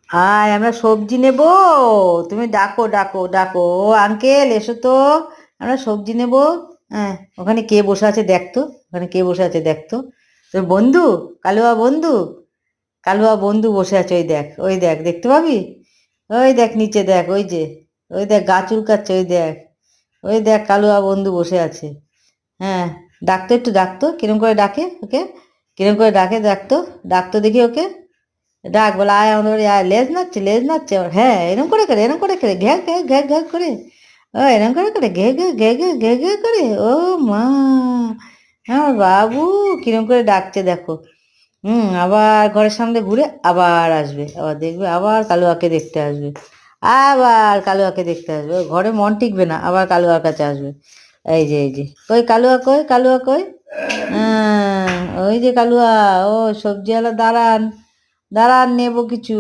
আয় আমরা সবজি নেব। তুমি ডাকো ডাকো ডাকো, ও আঙ্কেল এসো তো, আমরা সবজি নেব। হ্যাঁ, ওখানে কে বসে আছে দেখতো, ওখানে কে বসে আছে দেখতো। তোর বন্ধু, কালুয়া বন্ধু, কালুয়া বন্ধু বসে আছে, ওই দেখ, ওই দেখ, দেখতে পাবি? ওই দেখ নিচে দেখ, ওই যে, ওই দেখ গা চুলকাচ্ছে, ওই দেখ, ওই দেখ কালুয়া বন্ধু বসে আছে। হ্যাঁ, ডাকতো, একটু ডাকতো, কিরম করে ডাকে ওকে, কিরম করে ডাকে ডাকতো, ডাকতো দেখি ওকে। ডাক বলে আয় আমাদের বাড়ি আয়, লেজ নাচছে, লেজ নাচছে আবার, হ্যাঁ এরম করে করে, এরম করে করে, ঘ্যা ঘ্যা ঘ্যা ঘ্যা করে, ও এরম করে করে, ঘে ঘে ঘে ঘে ঘে ঘে করে, ও মা, আমার বাবু কিরম করে ডাকছে দেখো। আবার ঘরের সামনে ঘুরে আবার আসবে, আবার দেখবে, আবার কালুয়াকে দেখতে আসবে, আবার কালুয়াকে দেখতে আসবে, ওর ঘরে মন টিকবে না, আবার কালুয়ার কাছে আসবে। এই যে এই যে, কই কালুয়া, কই কালুয়া, কই? হ্যাঁ, ওই যে কালুয়া, ও সবজিওয়ালা দাঁড়ান, দাঁড়ান নেবো কিছু।